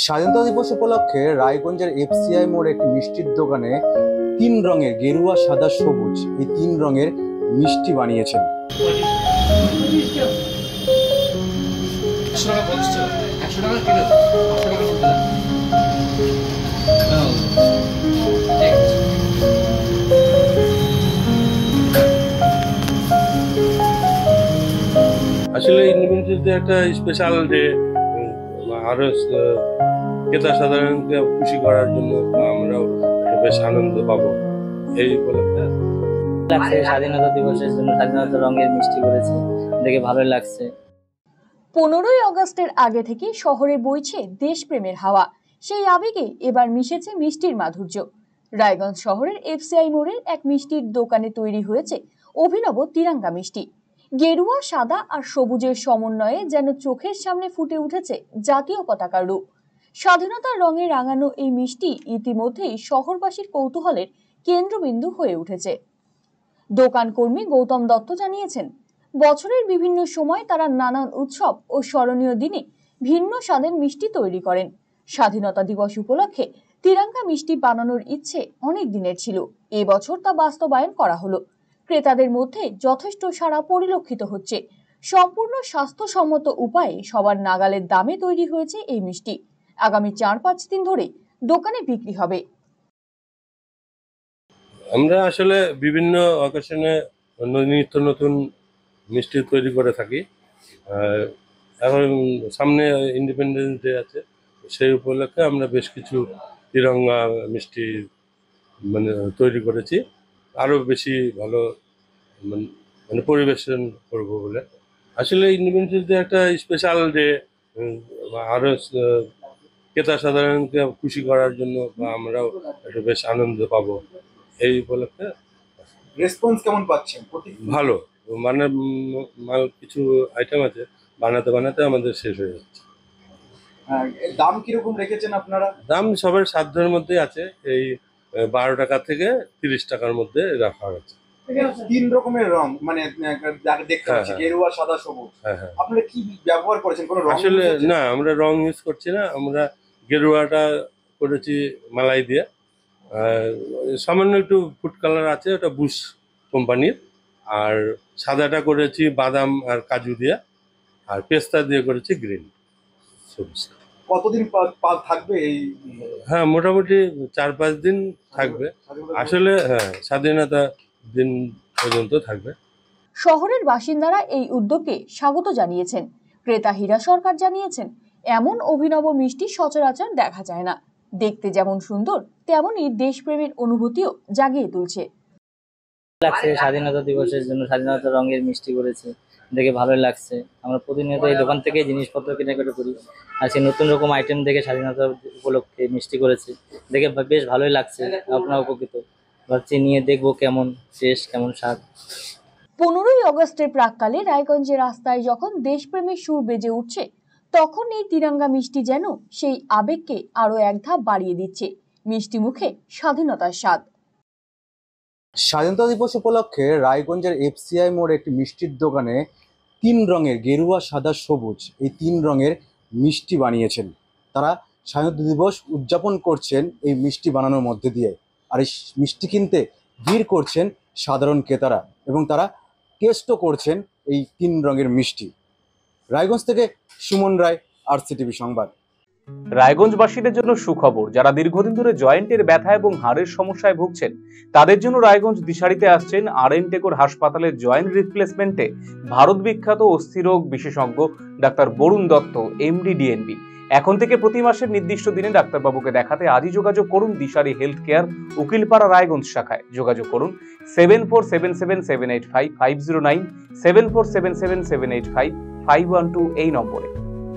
স্বাধীনতা দিবস উপলক্ষে রায়গঞ্জের এফসিআই মোড়ে একটি মিষ্টির দোকানে 3 রঙের গেরুয়া, সাদা, সবুজ এই 3 রঙের মিষ্টি বানিয়েছেন। আসলে ইন্ডিপেন্ডেন্স ডে একটা স্পেশাল ডে, আরো ক্রেতা সাধারণকে খুশি করার জন্য আমরাও বেশ আনন্দ পাবো এই উপলক্ষে। স্বাধীনতা দিবসের জন্য স্বাধীনতা রঙের মিষ্টি করেছে, দেখে ভালোই লাগছে। 15ই আগস্টের আগে থেকে শহরে বইছে দেশপ্রেমের হাওয়া। সেই আবেগে এবার মিশেছে মিষ্টির মাধুর্য। রায়গঞ্জ শহরের এফসিআই মোড়ের এক মিষ্টির দোকানে তৈরি হয়েছে অভিনব তিরঙ্গা মিষ্টি। গেরুয়া, সাদা আর সবুজের সমন্বয়ে যেন চোখের সামনে ফুটে উঠেছে জাতীয় পতাকার রূপ। স্বাধীনতার রঙে রাঙানো এই মিষ্টি ইতিমধ্যেই শহরবাসীর কৌতূহলের কেন্দ্রবিন্দু হয়ে উঠেছে। দোকান কর্মী গৌতম দত্ত জানিয়েছেন, বছরের বিভিন্ন সময় তারা নানান উৎসব ও স্মরণীয় দিনে ভিন্ন স্বাদের মিষ্টি তৈরি করেন। স্বাধীনতা দিবস উপলক্ষে তিরঙ্গা মিষ্টি বানানোর ইচ্ছে অনেক দিনের ছিল। এবছর তা বাস্তবায়ন করা হলো। ক্রেতাদের মধ্যে যথেষ্ট সাড়া পরিলক্ষিত হচ্ছে। সম্পূর্ণ স্বাস্থ্যসম্মত উপায়ে সবার নাগালের দামে তৈরি হয়েছে এই মিষ্টি। আগামী 4-5 দিন ধরে দোকানে বিক্রি হবে। আমরা আসলে বিভিন্ন অকেশনে নিত্য নতুন মিষ্টি তৈরি করে থাকি। এখন সামনে ইন্ডিপেন্ডেন্স ডে আছে, সেই উপলক্ষে আমরা বেশ কিছু তিরঙ্গা মিষ্টি তৈরি করেছি, আরও বেশি ভালো পরিবেশন করব বলে। আসলে ইন্ডিপেন্ডেন্স ডে একটা স্পেশাল ডে, আরও ক্রেতা সাধারণকে খুশি করার জন্য আমরাও একটু বেশ আনন্দ পাবো এই উপলক্ষে। রেসপন্স কেমন পাচ্ছেন? ভালো, মাল কিছু আইটেম আছে বানাতে বানাতে আমাদের শেষ হয়ে যাচ্ছে। দাম কিরকম রেখেছেন আপনারা? দাম সবার সাধ্যের মধ্যে আছে, এই 12 টাকা থেকে 30 টাকার মধ্যে রাখা আছে। 3 রকমের রং, দেখতে পাচ্ছি গেরুয়া, সাদা, সবুজ। আপনারা কি ব্যবহার করেছেন? কোনো রং? আসলে না, আমরা রং ইউজ করছি না। আমরা গেরুয়াটা করেছি মালাই দিয়ে, সামান্য একটু ফুড কালার আছে, ওটা বুশ কোম্পানির। আর সাদাটা করেছি বাদাম আর কাজু দিয়ে, আর পেস্তা দিয়ে করেছি গ্রিন সবুজ। কতদিন থাকবে এই? হ্যাঁ, মোটামুটি 4-5 দিন থাকবে। আসলে হ্যাঁ, স্বাধীনতা দিন পর্যন্ত থাকবে। শহরের বাসিন্দারা এই উদ্যোগকে স্বাগত জানিয়েছেন। ক্রেতা হীরা সরকার জানিয়েছেন, এমন অভিনব মিষ্টি সচরাচর দেখা যায় না। দেখতে যেমন সুন্দর, তেমনই দেশপ্রেমের অনুভূতিও জাগিয়ে তুলছে। স্বাধীনতা দিবসের জন্য স্বাধীনতা রঙের মিষ্টি করেছে, দেখে ভালোই লাগছে। আমরা প্রতিনিয়ত এই দোকান থেকে জিনিসপত্র কেনাকাটা করি, আর সেই নতুন রকম আইটেম দেখে স্বাধীনতা উপলক্ষে মিষ্টি করেছে, দেখে বেশ ভালোই লাগছে। আপনারা উপকৃত, ভাবছি নিয়ে দেখবো কেমন টেস্ট, কেমন স্বাদ। 15ই আগস্টের প্রাক্কালে রায়গঞ্জের রাস্তায় যখন দেশপ্রেমের সুর বেজে উঠছে, তখন এই তিরঙ্গা মিষ্টি যেন সেই আবেগকে আরো এক ধাপ বাড়িয়ে দিচ্ছে। মিষ্টি মুখে স্বাধীনতার স্বাদ। স্বাধীনতা দিবস উপলক্ষে রায়গঞ্জের এফসিআই মোড়ে একটি মিষ্টির দোকানে 3 রঙের গেরুয়া, সাদা, সবুজ এই 3 রঙের মিষ্টি বানিয়েছেন। তারা স্বাধীনতা দিবস উদযাপন করছেন এই মিষ্টি বানানোর মধ্যে দিয়ে। আর এই মিষ্টি কিনতে ভিড় করছেন সাধারণ ক্রেতারা, এবং তারা টেস্টও করছেন এই 3 রঙের মিষ্টি। রায়গঞ্জ থেকে সুমন রায়, RCTV সংবাদ। রায়গঞ্জবাসীদের জন্য সুখবর, যারা দীর্ঘদিন ধরে জয়েন্টের ব্যথা এবং হাড়ের সমস্যায় ভুগছেন তাদের জন্য রায়গঞ্জ দিশারিতে আসছেন RN টেকর হাসপাতালের জয়েন্ট রিপ্লেসমেন্টে ভারত বিখ্যাত অস্থিরোগ বিশেষজ্ঞ doctor Barun Dutta, MD DNB। এখন থেকে প্রতি মাসের নির্দিষ্ট দিনে ডাক্তারবাবুকে দেখাতে আজই যোগাযোগ করুন দিশারি হেলথ কেয়ার, উকিলপাড়া, রায়গঞ্জ শাখায়। যোগাযোগ করুন 7477785509, 7477785512 এই নম্বরে।